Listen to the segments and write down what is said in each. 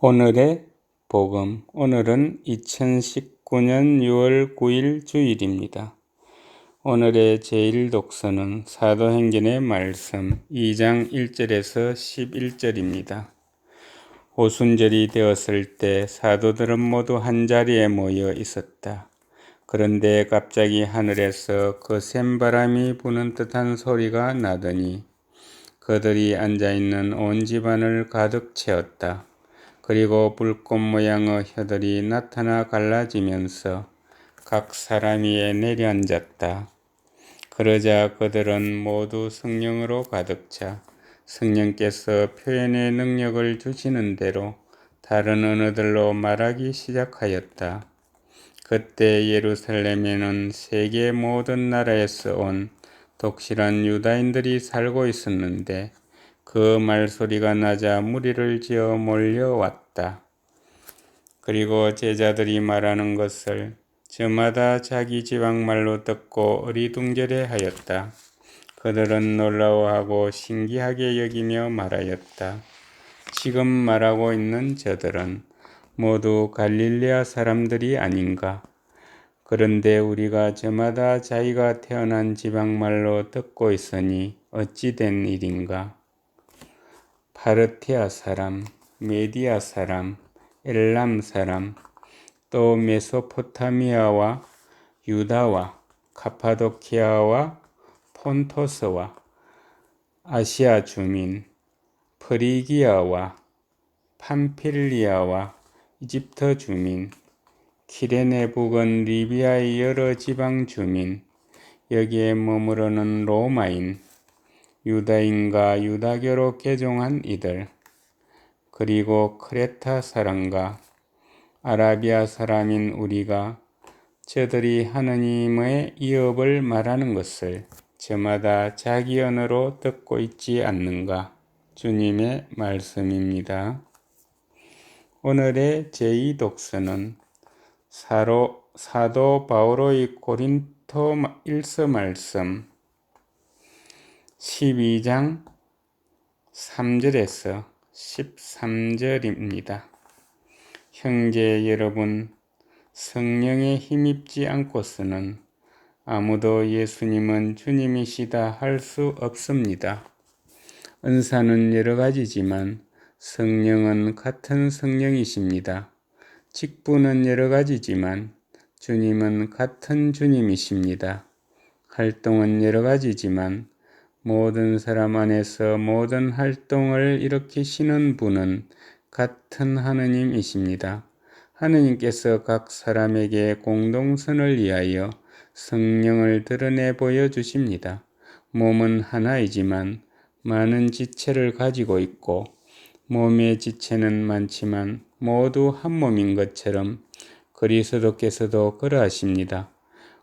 오늘의 복음. 오늘은 2019년 6월 9일 주일입니다. 오늘의 제1독서는 사도행전의 말씀 2장 1절에서 11절입니다. 오순절이 되었을 때 사도들은 모두 한자리에 모여 있었다. 그런데 갑자기 하늘에서 거센 바람이 부는 듯한 소리가 나더니 그들이 앉아있는 온 집안을 가득 채웠다. 그리고 불꽃 모양의 혀들이 나타나 갈라지면서 각 사람 위에 내려앉았다. 그러자 그들은 모두 성령으로 가득 차 성령께서 표현의 능력을 주시는 대로 다른 언어들로 말하기 시작하였다. 그때 예루살렘에는 세계 모든 나라에서 온 독실한 유다인들이 살고 있었는데 그 말소리가 나자 무리를 지어 몰려왔다. 그리고 제자들이 말하는 것을 저마다 자기 지방말로 듣고 어리둥절해하였다. 그들은 놀라워하고 신기하게 여기며 말하였다. 지금 말하고 있는 저들은 모두 갈릴레아 사람들이 아닌가? 그런데 우리가 저마다 자기가 태어난 지방말로 듣고 있으니 어찌 된 일인가? 파르티아 사람, 메디아 사람, 엘람 사람, 또 메소포타미아와 유다와 카파도키아와 폰토스와 아시아 주민, 프리기아와 팜필리아와 이집트 주민, 키레네 부근 리비아의 여러 지방 주민, 여기에 머무르는 로마인, 유다인과 유다교로 개종한 이들, 그리고 크레타 사람과 아라비아 사람인 우리가 저들이 하느님의 이업을 말하는 것을 저마다 자기 언어로 듣고 있지 않는가? 주님의 말씀입니다. 오늘의 제2독서는 사도 바오로의 고린토 1서 말씀 12장 3절에서 13절입니다. 형제 여러분, 성령에 힘입지 않고서는 아무도 예수님은 주님이시다 할 수 없습니다. 은사는 여러 가지지만 성령은 같은 성령이십니다. 직분은 여러 가지지만 주님은 같은 주님이십니다. 활동은 여러 가지지만 모든 사람 안에서 모든 활동을 일으키시는 분은 같은 하느님이십니다. 하느님께서 각 사람에게 공동선을 위하여 성령을 드러내 보여주십니다. 몸은 하나이지만 많은 지체를 가지고 있고 몸의 지체는 많지만 모두 한 몸인 것처럼 그리스도께서도 그러하십니다.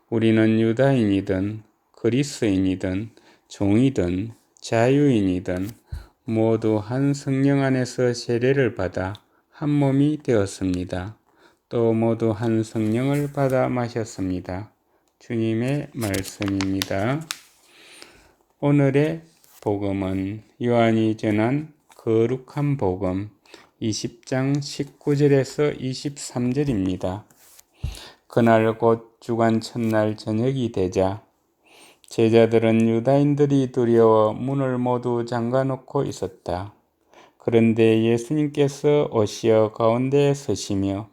우리는 유다인이든 그리스인이든 종이든 자유인이든 모두 한 성령 안에서 세례를 받아 한 몸이 되었습니다. 또 모두 한 성령을 받아 마셨습니다. 주님의 말씀입니다. 오늘의 복음은 요한이 전한 거룩한 복음 20장 19절에서 23절입니다. 그날 곧 주간 첫날 저녁이 되자 제자들은 유다인들이 두려워 문을 모두 잠가놓고 있었다. 그런데 예수님께서 오시어 가운데에 서시며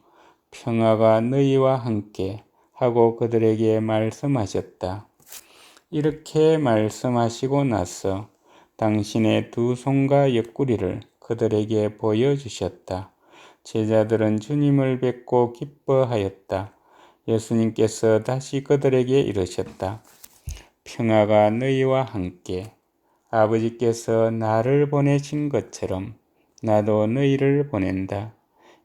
평화가 너희와 함께 하고 그들에게 말씀하셨다. 이렇게 말씀하시고 나서 당신의 두 손과 옆구리를 그들에게 보여주셨다. 제자들은 주님을 뵙고 기뻐하였다. 예수님께서 다시 그들에게 이르셨다. 평화가 너희와 함께. 아버지께서 나를 보내신 것처럼 나도 너희를 보낸다.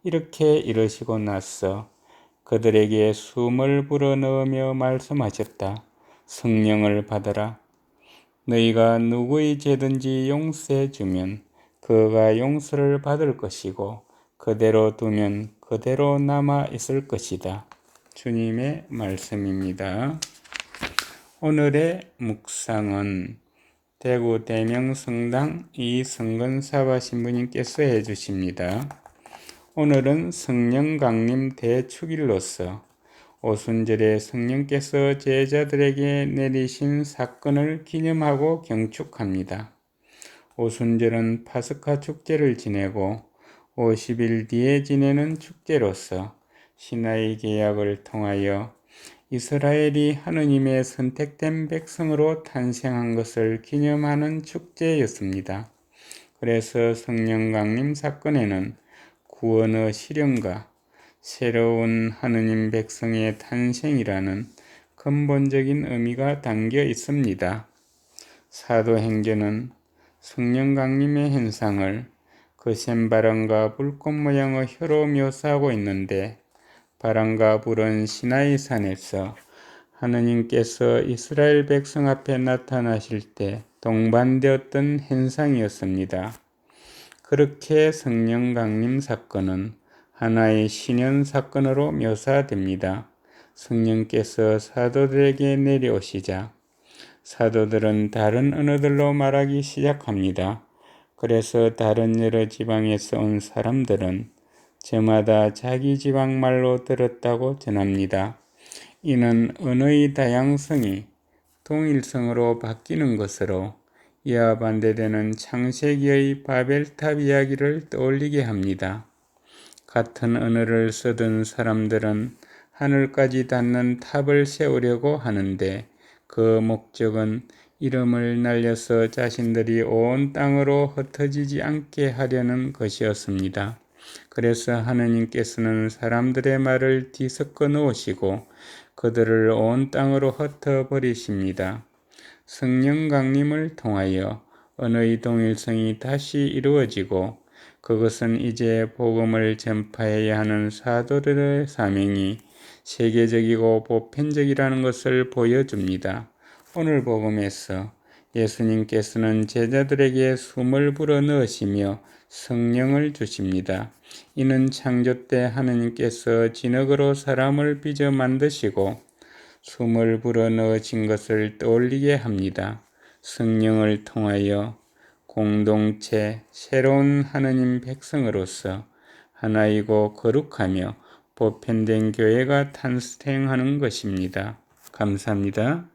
이렇게 이르시고 나서 그들에게 숨을 불어넣으며 말씀하셨다. 성령을 받아라. 너희가 누구의 죄든지 용서해 주면 그가 용서를 받을 것이고 그대로 두면 그대로 남아 있을 것이다. 주님의 말씀입니다. 오늘의 묵상은 대구 대명성당 이성근 사바 신부님께서 해주십니다. 오늘은 성령 강림 대축일로서 오순절에 성령께서 제자들에게 내리신 사건을 기념하고 경축합니다. 오순절은 파스카 축제를 지내고 50일 뒤에 지내는 축제로서 시나이 계약을 통하여 이스라엘이 하느님의 선택된 백성으로 탄생한 것을 기념하는 축제였습니다. 그래서 성령 강림 사건에는 구원의 실현과 새로운 하느님 백성의 탄생이라는 근본적인 의미가 담겨 있습니다. 사도행전은 성령 강림의 현상을 거센 바람과 불꽃 모양의 혀로 묘사하고 있는데, 바람과 불은 시나이 산에서 하느님께서 이스라엘 백성 앞에 나타나실 때 동반되었던 현상이었습니다. 그렇게 성령 강림 사건은 하나의 신현 사건으로 묘사됩니다. 성령께서 사도들에게 내려오시자 사도들은 다른 언어들로 말하기 시작합니다. 그래서 다른 여러 지방에서 온 사람들은 저마다 자기 지방 말로 들었다고 전합니다. 이는 언어의 다양성이 통일성으로 바뀌는 것으로 이와 반대되는 창세기의 바벨탑 이야기를 떠올리게 합니다. 같은 언어를 쓰던 사람들은 하늘까지 닿는 탑을 세우려고 하는데, 그 목적은 이름을 날려서 자신들이 온 땅으로 흩어지지 않게 하려는 것이었습니다. 그래서 하느님께서는 사람들의 말을 뒤섞어 놓으시고 그들을 온 땅으로 흩어버리십니다. 성령 강림을 통하여 언어의 동일성이 다시 이루어지고, 그것은 이제 복음을 전파해야 하는 사도들의 사명이 세계적이고 보편적이라는 것을 보여줍니다. 오늘 복음에서 예수님께서는 제자들에게 숨을 불어넣으시며 성령을 주십니다. 이는 창조 때 하느님께서 진흙으로 사람을 빚어 만드시고 숨을 불어넣으신 것을 떠올리게 합니다. 성령을 통하여 공동체, 새로운 하느님 백성으로서 하나이고 거룩하며 보편된 교회가 탄생하는 것입니다. 감사합니다.